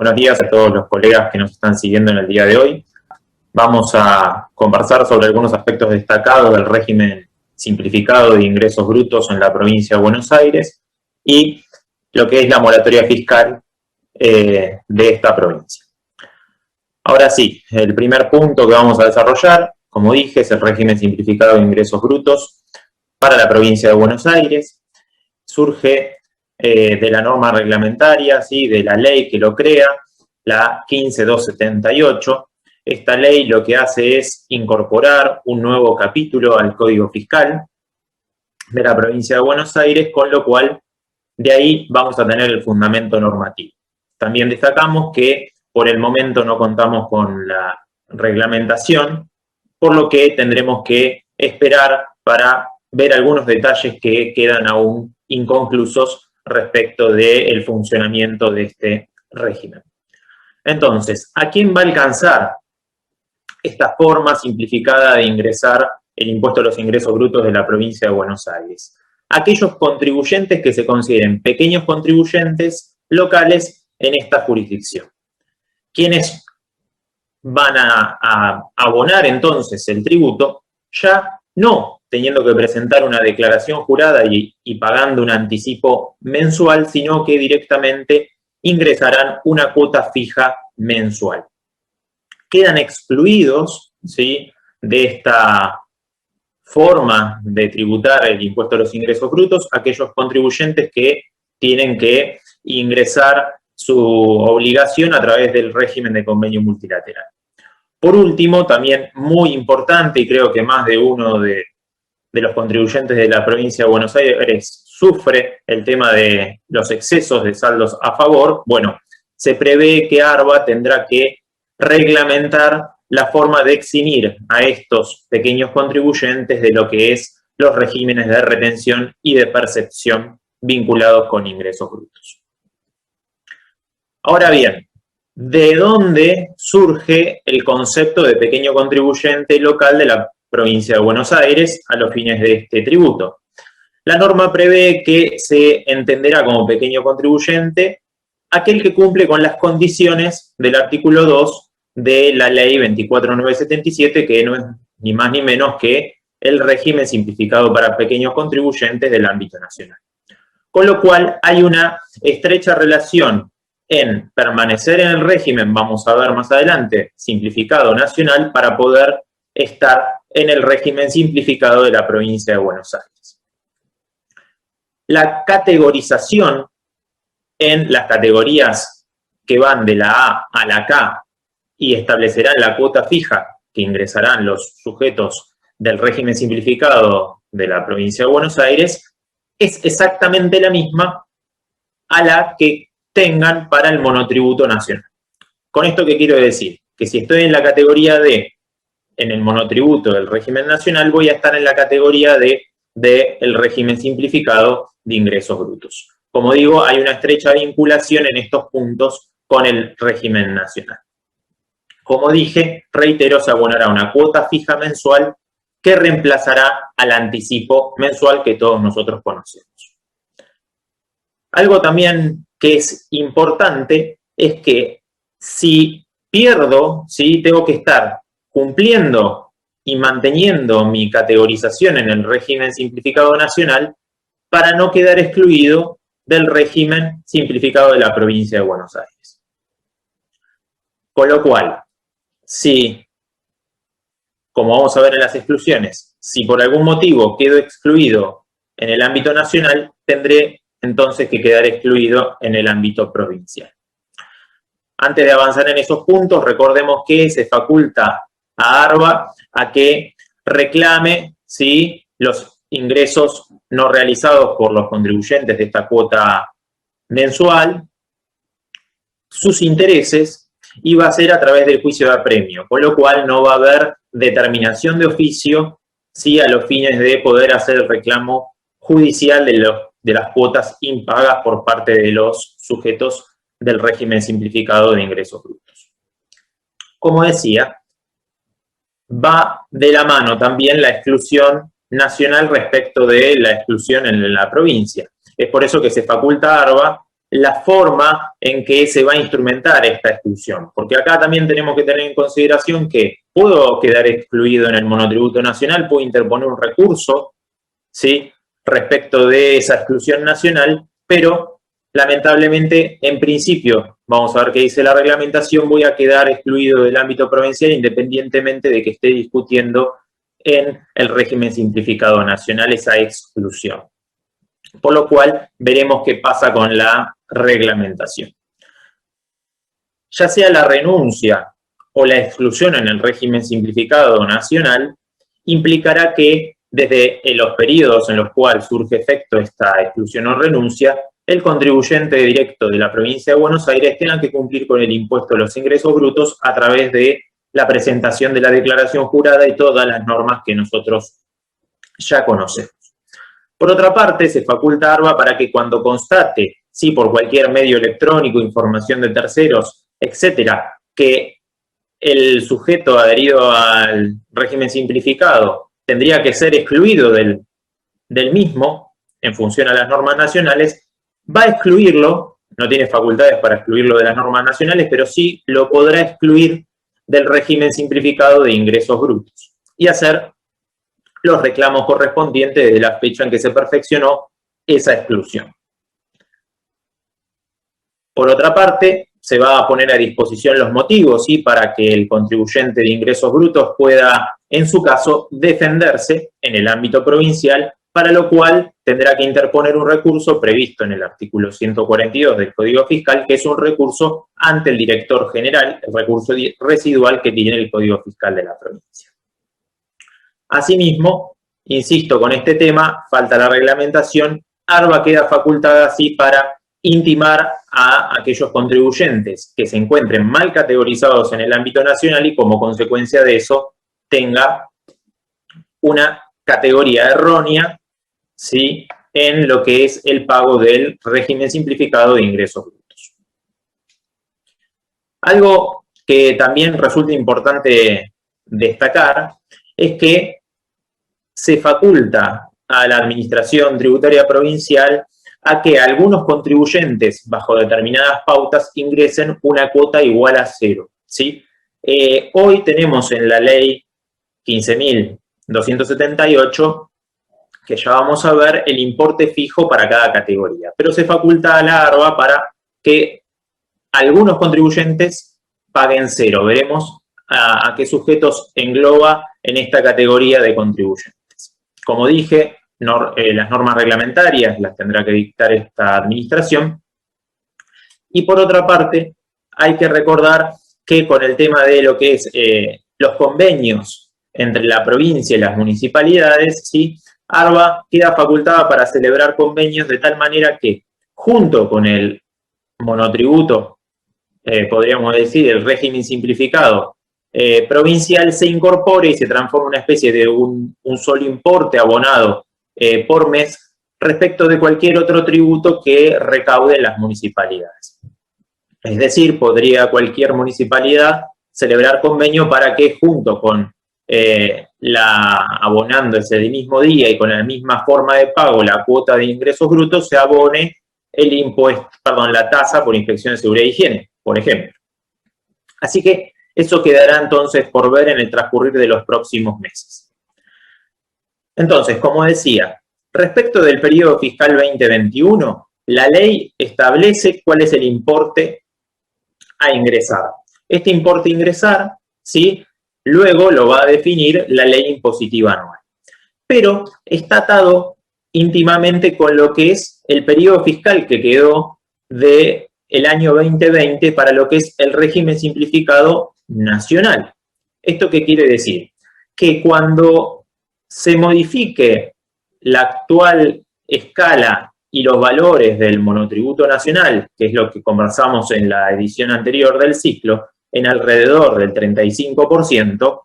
Buenos días a todos los colegas que nos están siguiendo en el día de hoy. Vamos a conversar sobre algunos aspectos destacados del régimen simplificado de ingresos brutos en la provincia de Buenos Aires y lo que es la moratoria fiscal de esta provincia. Ahora sí, el primer punto que vamos a desarrollar, como dije, es el régimen simplificado de ingresos brutos para la provincia de Buenos Aires. Surge de la norma reglamentaria, ¿sí?, de la ley que lo crea, la 15278. Esta ley lo que hace es incorporar un nuevo capítulo al Código Fiscal de la provincia de Buenos Aires, con lo cual de ahí vamos a tener el fundamento normativo. También destacamos que por el momento no contamos con la reglamentación, por lo que tendremos que esperar para ver algunos detalles que quedan aún inconclusos respecto del funcionamiento de este régimen. Entonces, ¿a quién va a alcanzar esta forma simplificada de ingresar el impuesto a los ingresos brutos de la provincia de Buenos Aires? Aquellos contribuyentes que se consideren pequeños contribuyentes locales en esta jurisdicción. ¿Quiénes van a abonar entonces el tributo? Ya no teniendo que presentar una declaración jurada y pagando un anticipo mensual, sino que directamente ingresarán una cuota fija mensual. Quedan excluidos, ¿sí?, de esta forma de tributar el impuesto a los ingresos brutos aquellos contribuyentes que tienen que ingresar su obligación a través del régimen de convenio multilateral. Por último, también muy importante, y creo que más de uno de los contribuyentes de la provincia de Buenos Aires sufre el tema de los excesos de saldos a favor. Bueno, se prevé que ARBA tendrá que reglamentar la forma de eximir a estos pequeños contribuyentes de lo que es los regímenes de retención y de percepción vinculados con ingresos brutos. Ahora bien, ¿de dónde surge el concepto de pequeño contribuyente local de la provincia de Buenos Aires a los fines de este tributo? La norma prevé que se entenderá como pequeño contribuyente aquel que cumple con las condiciones del artículo 2 de la ley 24977, que no es ni más ni menos que el régimen simplificado para pequeños contribuyentes del ámbito nacional. Con lo cual hay una estrecha relación en permanecer en el régimen, vamos a ver más adelante, simplificado nacional, para poder estar en el régimen simplificado de la provincia de Buenos Aires. La categorización en las categorías que van de la A a la K y establecerán la cuota fija que ingresarán los sujetos del régimen simplificado de la provincia de Buenos Aires es exactamente la misma a la que tengan para el monotributo nacional. ¿Con esto qué quiero decir? Que si estoy en la categoría D en el monotributo del régimen nacional, voy a estar en la categoría D del régimen simplificado de ingresos brutos. Como digo, hay una estrecha vinculación en estos puntos con el régimen nacional. Como dije, reitero, se abonará una cuota fija mensual que reemplazará al anticipo mensual que todos nosotros conocemos. Algo también que es importante es que si pierdo, ¿sí?, tengo que estar cumpliendo y manteniendo mi categorización en el régimen simplificado nacional para no quedar excluido del régimen simplificado de la provincia de Buenos Aires. Con lo cual, si, como vamos a ver en las exclusiones, si por algún motivo quedo excluido en el ámbito nacional, tendré entonces que quedar excluido en el ámbito provincial. Antes de avanzar en esos puntos, recordemos que se faculta a ARBA a que reclame, ¿sí?, los ingresos no realizados por los contribuyentes de esta cuota mensual, sus intereses, y va a ser a través del juicio de apremio, con lo cual no va a haber determinación de oficio, ¿sí?, a los fines de poder hacer el reclamo judicial de las cuotas impagas por parte de los sujetos del régimen simplificado de ingresos brutos. Como decía, va de la mano también la exclusión nacional respecto de la exclusión en la provincia. Es por eso que se faculta a ARBA la forma en que se va a instrumentar esta exclusión. Porque acá también tenemos que tener en consideración que puedo quedar excluido en el monotributo nacional, puedo interponer un recurso, ¿sí?, respecto de esa exclusión nacional, pero lamentablemente, en principio, vamos a ver qué dice la reglamentación, voy a quedar excluido del ámbito provincial independientemente de que esté discutiendo en el régimen simplificado nacional esa exclusión. Por lo cual, veremos qué pasa con la reglamentación. Ya sea la renuncia o la exclusión en el régimen simplificado nacional, implicará que desde los periodos en los cuales surge efecto esta exclusión o renuncia, el contribuyente directo de la provincia de Buenos Aires tenga que cumplir con el impuesto a los ingresos brutos a través de la presentación de la declaración jurada y todas las normas que nosotros ya conocemos. Por otra parte, se faculta a ARBA para que cuando constate, sí, por cualquier medio electrónico, información de terceros, etcétera, que el sujeto adherido al régimen simplificado tendría que ser excluido del mismo, en función a las normas nacionales, va a excluirlo, no tiene facultades para excluirlo de las normas nacionales, pero sí lo podrá excluir del régimen simplificado de ingresos brutos y hacer los reclamos correspondientes de la fecha en que se perfeccionó esa exclusión. Por otra parte, se va a poner a disposición los motivos, ¿sí?, para que el contribuyente de ingresos brutos pueda, en su caso, defenderse en el ámbito provincial, para lo cual tendrá que interponer un recurso previsto en el artículo 142 del Código Fiscal, que es un recurso ante el director general, el recurso residual que tiene el Código Fiscal de la provincia. Asimismo, insisto con este tema, falta la reglamentación, ARBA queda facultada así para intimar a aquellos contribuyentes que se encuentren mal categorizados en el ámbito nacional y como consecuencia de eso tenga una categoría errónea, ¿sí?, en lo que es el pago del régimen simplificado de ingresos brutos. Algo que también resulta importante destacar es que se faculta a la Administración Tributaria Provincial a que algunos contribuyentes, bajo determinadas pautas, ingresen una cuota igual a 0, ¿sí? Hoy tenemos en la ley 15.278, que ya vamos a ver, el importe fijo para cada categoría, pero se faculta a la ARBA para que algunos contribuyentes paguen 0. Veremos a qué sujetos engloba en esta categoría de contribuyentes. Como dije, las normas reglamentarias las tendrá que dictar esta administración. Y por otra parte, hay que recordar que con el tema de lo que es los convenios entre la provincia y las municipalidades, ¿sí?, ARBA queda facultada para celebrar convenios de tal manera que, junto con el monotributo, podríamos decir, el régimen simplificado provincial, se incorpore y se transforme en una especie de un solo importe abonado por mes respecto de cualquier otro tributo que recauden las municipalidades. Es decir, podría cualquier municipalidad celebrar convenio para que junto con abonando ese mismo día y con la misma forma de pago la cuota de ingresos brutos, se abone el impuesto, la tasa por inspección de seguridad e higiene, por ejemplo. Así que eso quedará entonces por ver en el transcurrir de los próximos meses. Entonces, como decía, respecto del periodo fiscal 2021, la ley establece cuál es el importe a ingresar. Este importe a ingresar, ¿sí?, luego lo va a definir la ley impositiva anual. Pero está atado íntimamente con lo que es el periodo fiscal que quedó del año 2020 para lo que es el régimen simplificado nacional. ¿Esto qué quiere decir? Que cuando se modifique la actual escala y los valores del monotributo nacional, que es lo que conversamos en la edición anterior del ciclo, en alrededor del 35%,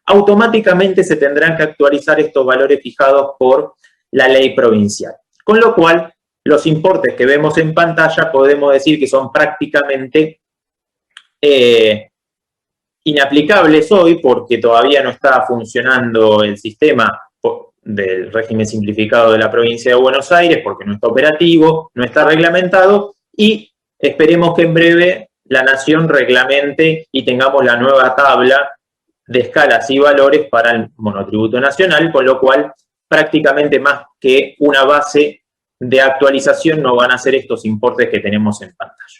automáticamente se tendrán que actualizar estos valores fijados por la ley provincial. Con lo cual, los importes que vemos en pantalla podemos decir que son prácticamente inaplicables hoy porque todavía no está funcionando el sistema del régimen simplificado de la provincia de Buenos Aires porque no está operativo, no está reglamentado y esperemos que en breve la Nación reglamente y tengamos la nueva tabla de escalas y valores para el monotributo nacional, con lo cual prácticamente más que una base de actualización no van a ser estos importes que tenemos en pantalla.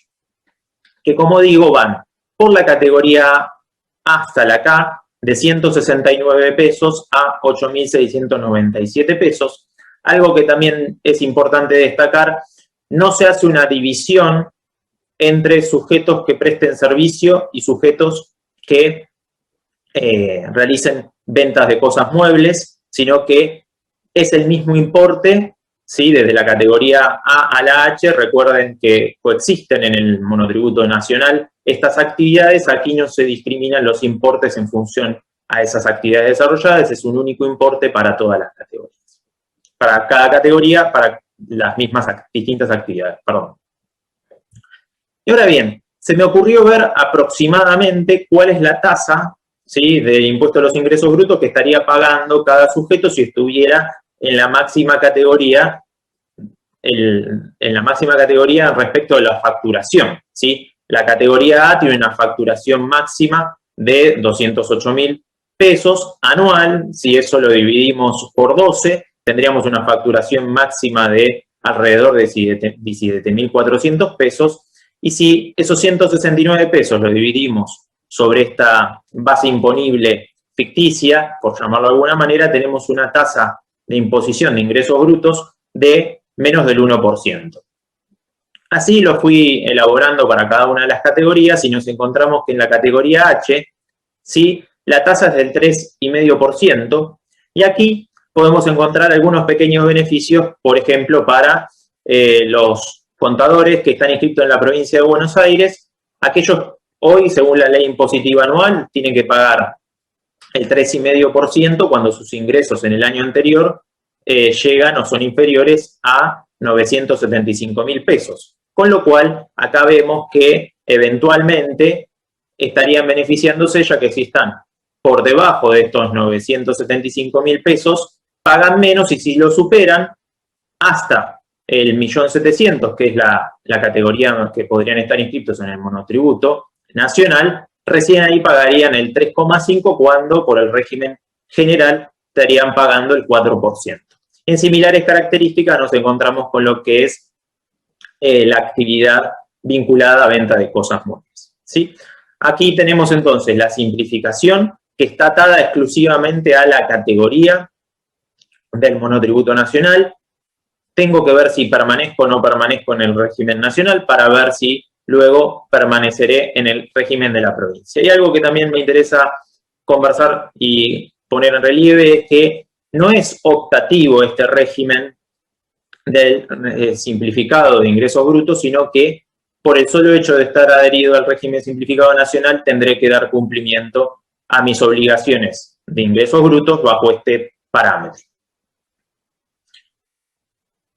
Que como digo van por la categoría A hasta la K, de 169 pesos a 8.697 pesos. Algo que también es importante destacar, no se hace una división entre sujetos que presten servicio y sujetos que realicen ventas de cosas muebles, sino que es el mismo importe, ¿sí? Desde la categoría A a la H. Recuerden que coexisten en el monotributo nacional estas actividades. Aquí no se discriminan los importes en función a esas actividades desarrolladas, es un único importe para todas las categorías. Para cada categoría, para las mismas distintas actividades, perdón. Y ahora bien, se me ocurrió ver aproximadamente cuál es la tasa, ¿sí?, de impuesto a los ingresos brutos que estaría pagando cada sujeto si estuviera en la máxima categoría, respecto de la facturación, ¿sí? La categoría A tiene una facturación máxima de 208.000 pesos anual. Si eso lo dividimos por 12, tendríamos una facturación máxima de alrededor de 17.400 pesos. Y si esos 169 pesos lo dividimos sobre esta base imponible ficticia, por llamarlo de alguna manera, tenemos una tasa de imposición de ingresos brutos de menos del 1%. Así lo fui elaborando para cada una de las categorías y nos encontramos que en la categoría H, ¿sí?, la tasa es del 3,5%, y aquí podemos encontrar algunos pequeños beneficios, por ejemplo, para los contadores que están inscritos en la provincia de Buenos Aires. Aquellos hoy, según la ley impositiva anual, tienen que pagar el 3,5% cuando sus ingresos en el año anterior llegan o son inferiores a 975.000 pesos. Con lo cual, acá vemos que eventualmente estarían beneficiándose, ya que si están por debajo de estos 975.000 pesos, pagan menos, y si lo superan, hasta el 1.700.000, que es la categoría que podrían estar inscritos en el monotributo nacional, recién ahí pagarían el 3,5%, cuando por el régimen general estarían pagando el 4%. En similares características nos encontramos con lo que es la actividad vinculada a venta de cosas muebles, ¿sí? Aquí tenemos entonces la simplificación, que está atada exclusivamente a la categoría del monotributo nacional. Tengo que ver si permanezco o no permanezco en el régimen nacional para ver si luego permaneceré en el régimen de la provincia. Y algo que también me interesa conversar y poner en relieve es que no es optativo este régimen del simplificado de ingresos brutos, sino que por el solo hecho de estar adherido al régimen simplificado nacional tendré que dar cumplimiento a mis obligaciones de ingresos brutos bajo este parámetro.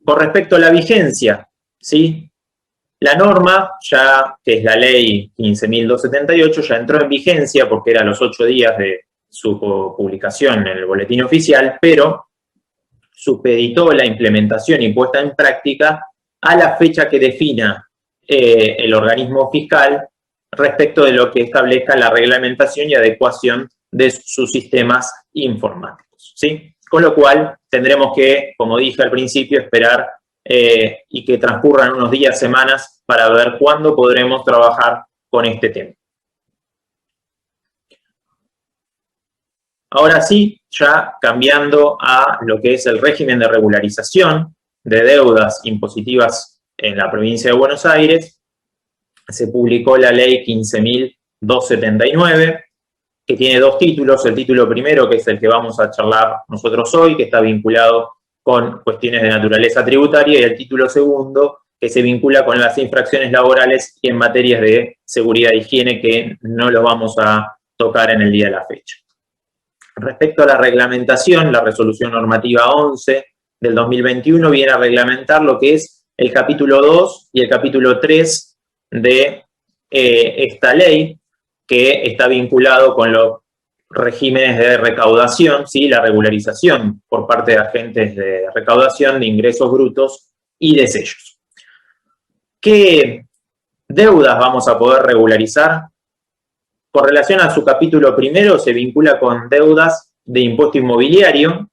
Con respecto a la vigencia, ¿sí?, la norma, ya que es la ley 15.278, ya entró en vigencia porque era a los 8 días de su publicación en el boletín oficial, pero supeditó la implementación y puesta en práctica a la fecha que defina el organismo fiscal respecto de lo que establezca la reglamentación y adecuación de sus sistemas informáticos, ¿sí? Con lo cual tendremos que, como dije al principio, esperar y que transcurran unos días, semanas, para ver cuándo podremos trabajar con este tema. Ahora sí, ya cambiando a lo que es el régimen de regularización de deudas impositivas en la provincia de Buenos Aires, se publicó la ley 15.279, que tiene dos títulos. El título primero, que es el que vamos a charlar nosotros hoy, que está vinculado con cuestiones de naturaleza tributaria, y el título segundo, que se vincula con las infracciones laborales y en materias de seguridad e higiene, que no lo vamos a tocar en el día de la fecha. Respecto a la reglamentación, la resolución normativa 11 del 2021 viene a reglamentar lo que es el capítulo 2 y el capítulo 3 de esta ley, que está vinculado con los regímenes de recaudación, ¿sí?, la regularización por parte de agentes de recaudación de ingresos brutos y de sellos. ¿Qué deudas vamos a poder regularizar? Con relación a su capítulo primero, se vincula con deudas de impuesto inmobiliario,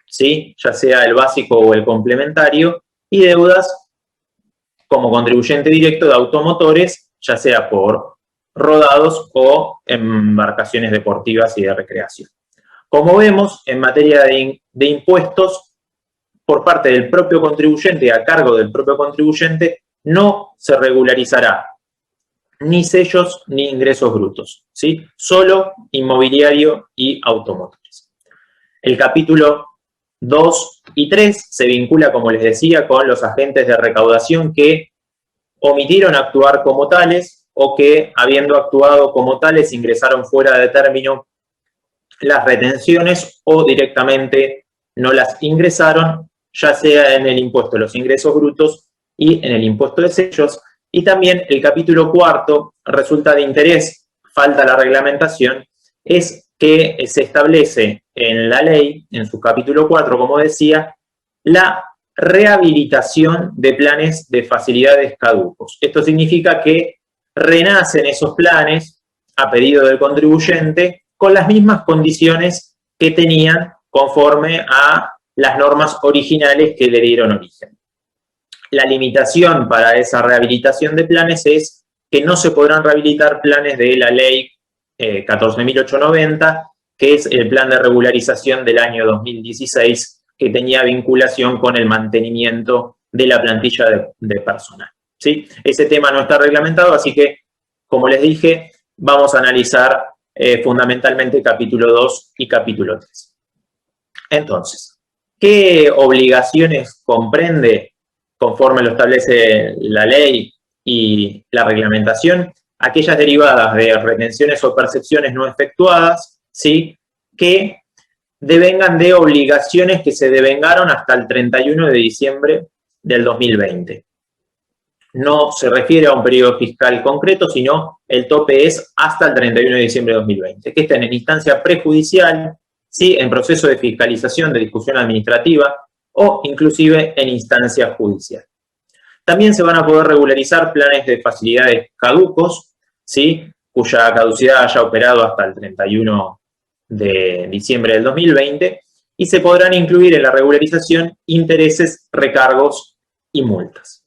¿sí? Ya sea el básico o el complementario, y deudas como contribuyente directo de automotores, ya sea por rodados o embarcaciones deportivas y de recreación. Como vemos, en materia de impuestos, por parte del propio contribuyente, a cargo del propio contribuyente, no se regularizará ni sellos ni ingresos brutos, ¿sí? Solo inmobiliario y automotores. El capítulo 2 y 3 se vincula, como les decía, con los agentes de recaudación que omitieron actuar como tales o que, habiendo actuado como tales, ingresaron fuera de término las retenciones o directamente no las ingresaron, ya sea en el impuesto de los ingresos brutos y en el impuesto de sellos. Y también el capítulo 4, resulta de interés, falta la reglamentación, es que se establece en la ley, en su capítulo 4, como decía, la rehabilitación de planes de facilidades caducos. Esto significa que renacen esos planes a pedido del contribuyente con las mismas condiciones que tenían conforme a las normas originales que le dieron origen. La limitación para esa rehabilitación de planes es que no se podrán rehabilitar planes de la ley 14.890, que es el plan de regularización del año 2016, que tenía vinculación con el mantenimiento de la plantilla de personal, ¿sí? Ese tema no está reglamentado, así que, como les dije, vamos a analizar fundamentalmente capítulo 2 y capítulo 3. Entonces, ¿qué obligaciones comprende, conforme lo establece la ley y la reglamentación? Aquellas derivadas de retenciones o percepciones no efectuadas, ¿sí?, que devengan de obligaciones que se devengaron hasta el 31 de diciembre del 2020. No se refiere a un periodo fiscal concreto, sino el tope es hasta el 31 de diciembre de 2020, que estén en instancia prejudicial, ¿sí?, en proceso de fiscalización, de discusión administrativa o inclusive en instancia judicial. También se van a poder regularizar planes de facilidades caducos, ¿sí?, cuya caducidad haya operado hasta el 31 de diciembre del 2020, y se podrán incluir en la regularización intereses, recargos y multas.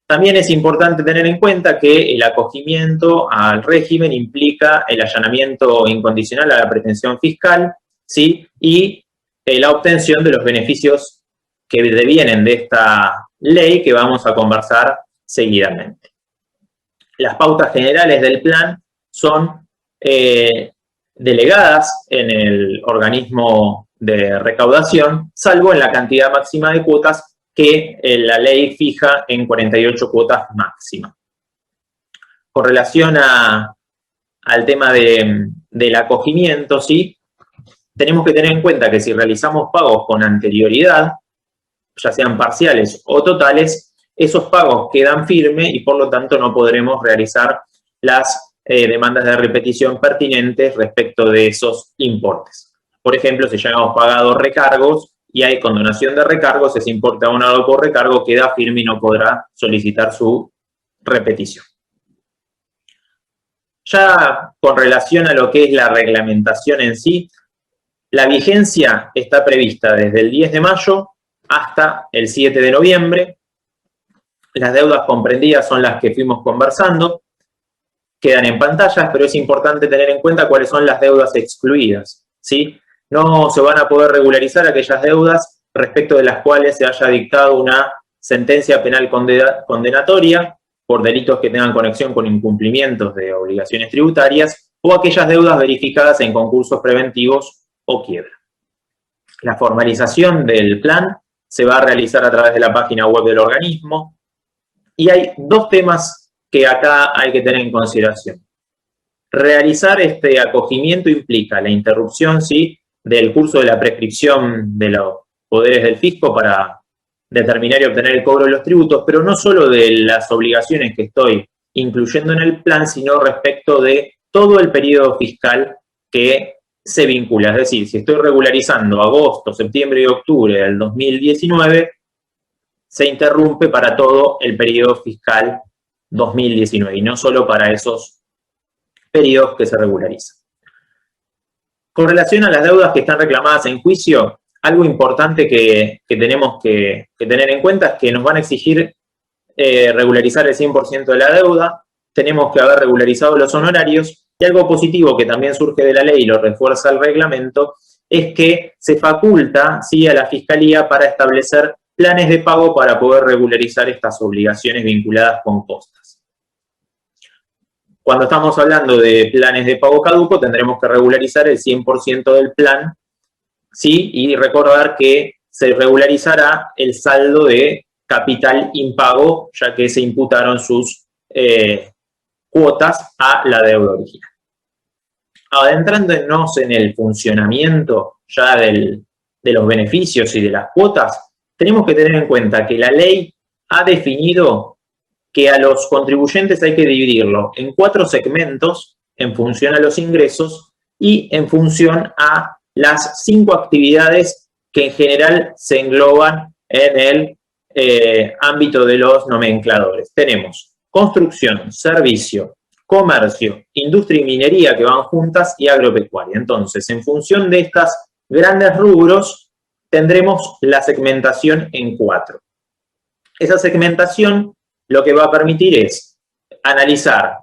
También es importante tener en cuenta que el acogimiento al régimen implica el allanamiento incondicional a la pretensión fiscal, ¿sí?, y la obtención de los beneficios que devienen de esta ley que vamos a conversar seguidamente. Las pautas generales del plan son delegadas en el organismo de recaudación, salvo en la cantidad máxima de cuotas que la ley fija en 48 cuotas máxima. Con relación al tema del acogimiento, ¿sí?, tenemos que tener en cuenta que si realizamos pagos con anterioridad, ya sean parciales o totales, esos pagos quedan firmes y por lo tanto no podremos realizar las demandas de repetición pertinentes respecto de esos importes. Por ejemplo, si ya hemos pagado recargos y hay condonación de recargos, ese importe abonado por recargo queda firme y no podrá solicitar su repetición. Ya con relación a lo que es la reglamentación en sí, la vigencia está prevista desde el 10 de mayo hasta el 7 de noviembre. Las deudas comprendidas son las que fuimos conversando, quedan en pantallas, pero es importante tener en cuenta cuáles son las deudas excluidas, ¿sí? No se van a poder regularizar aquellas deudas respecto de las cuales se haya dictado una sentencia penal condenatoria por delitos que tengan conexión con incumplimientos de obligaciones tributarias o aquellas deudas verificadas en concursos preventivos o quiebra. La formalización del plan se va a realizar a través de la página web del organismo y hay dos temas que acá hay que tener en consideración. Realizar este acogimiento implica la interrupción, ¿sí?, del curso de la prescripción de los poderes del fisco para determinar y obtener el cobro de los tributos, pero no solo de las obligaciones que estoy incluyendo en el plan, sino respecto de todo el periodo fiscal que se vincula. Es decir, si estoy regularizando agosto, septiembre y octubre del 2019, se interrumpe para todo el periodo fiscal 2019 y no solo para esos periodos que se regularizan. Con relación a las deudas que están reclamadas en juicio, algo importante que tenemos que tener en cuenta es que nos van a exigir regularizar el 100% de la deuda, tenemos que haber regularizado los honorarios, y algo positivo que también surge de la ley y lo refuerza el reglamento es que se faculta, ¿sí?, a la Fiscalía para establecer planes de pago para poder regularizar estas obligaciones vinculadas con costas. Cuando estamos hablando de planes de pago caduco, tendremos que regularizar el 100% del plan, ¿sí?, y recordar que se regularizará el saldo de capital impago, ya que se imputaron sus cuotas a la deuda original. Adentrándonos en el funcionamiento ya de los beneficios y de las cuotas, tenemos que tener en cuenta que la ley ha definido que a los contribuyentes hay que dividirlo en 4 segmentos en función a los ingresos y en función a las 5 actividades que en general se engloban en el ámbito de los nomencladores. Tenemos construcción, servicio, comercio, industria y minería, que van juntas, y agropecuaria. Entonces, en función de estas grandes rubros, tendremos la segmentación en 4. Esa segmentación lo que va a permitir es analizar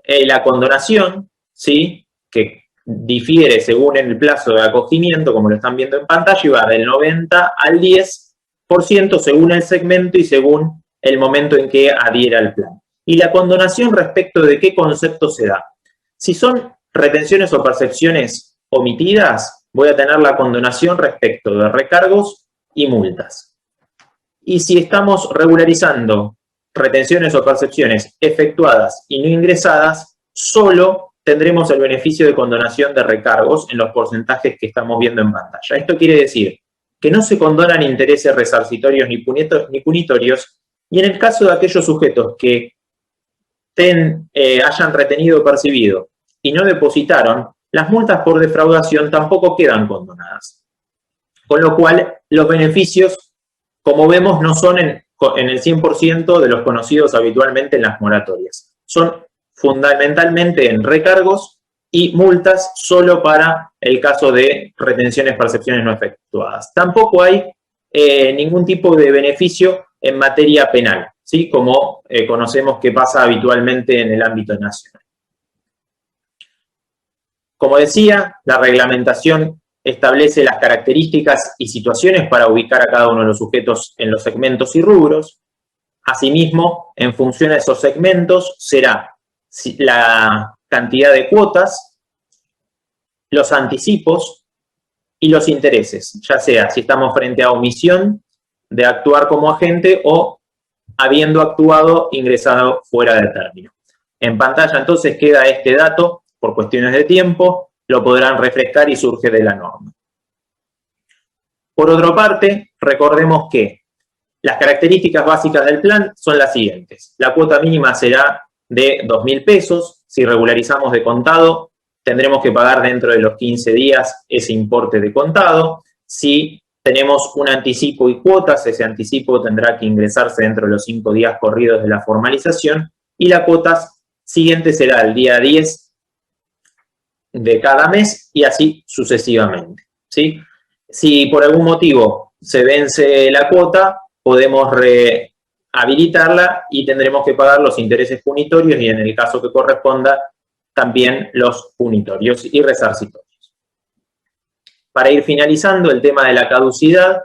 la condonación, ¿sí?, que difiere según el plazo de acogimiento, como lo están viendo en pantalla, y va del 90 al 10% según el segmento y según el momento en que adhiera al plan. Y la condonación respecto de qué concepto se da. Si son retenciones o percepciones omitidas, voy a tener la condonación respecto de recargos y multas. Y si estamos regularizando retenciones o percepciones efectuadas y no ingresadas, solo tendremos el beneficio de condonación de recargos en los porcentajes que estamos viendo en pantalla. Esto quiere decir que no se condonan intereses resarcitorios ni punitorios, y en el caso de aquellos sujetos que hayan retenido o percibido y no depositaron, las multas por defraudación tampoco quedan condonadas. Con lo cual, los beneficios, como vemos, no son en el 100% de los conocidos habitualmente en las moratorias. Son fundamentalmente en recargos y multas solo para el caso de retenciones, percepciones no efectuadas. Tampoco hay ningún tipo de beneficio en materia penal, ¿sí?, como conocemos que pasa habitualmente en el ámbito nacional. Como decía, la reglamentación establece las características y situaciones para ubicar a cada uno de los sujetos en los segmentos y rubros. Asimismo, en función a esos segmentos, será la cantidad de cuotas, los anticipos y los intereses, ya sea si estamos frente a omisión de actuar como agente o habiendo actuado ingresado fuera de término. En pantalla entonces queda este dato, por cuestiones de tiempo, lo podrán refrescar y surge de la norma. Por otra parte, recordemos que las características básicas del plan son las siguientes. La cuota mínima será de 2.000 pesos. Si regularizamos de contado, tendremos que pagar dentro de los 15 días ese importe de contado. Si tenemos un anticipo y cuotas, ese anticipo tendrá que ingresarse dentro de los 5 días corridos de la formalización, y la cuota siguiente será el día 10 de cada mes y así sucesivamente, ¿sí? Si por algún motivo se vence la cuota, podemos rehabilitarla y tendremos que pagar los intereses punitorios y, en el caso que corresponda, también los punitorios y resarcitorios. Para ir finalizando, el tema de la caducidad: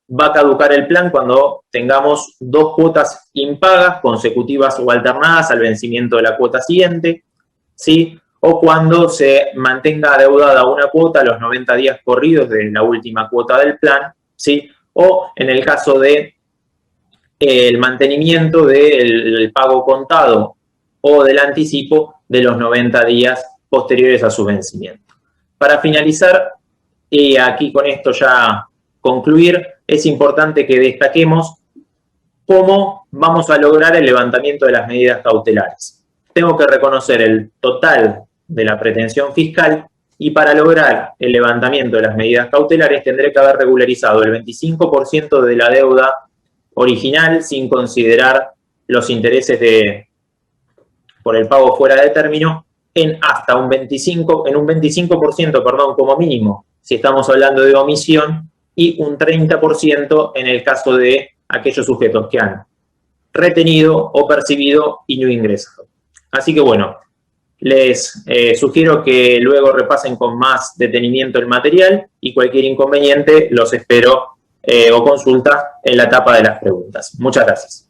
va a caducar el plan cuando tengamos 2 cuotas impagas consecutivas o alternadas al vencimiento de la cuota siguiente, ¿sí?, o cuando se mantenga adeudada una cuota a los 90 días corridos de la última cuota del plan, ¿sí?, o en el caso de el mantenimiento del pago contado o del anticipo de los 90 días posteriores a su vencimiento. Para finalizar, y aquí con esto ya concluir, es importante que destaquemos cómo vamos a lograr el levantamiento de las medidas cautelares. Tengo que reconocer el total de la pretensión fiscal y para lograr el levantamiento de las medidas cautelares tendré que haber regularizado el 25% de la deuda original sin considerar los intereses por el pago fuera de término en hasta un 25%, perdón, como mínimo, si estamos hablando de omisión, y un 30% en el caso de aquellos sujetos que han retenido o percibido y no ingresado. Así que bueno, les sugiero que luego repasen con más detenimiento el material y cualquier inconveniente los espero o consulta en la etapa de las preguntas. Muchas gracias.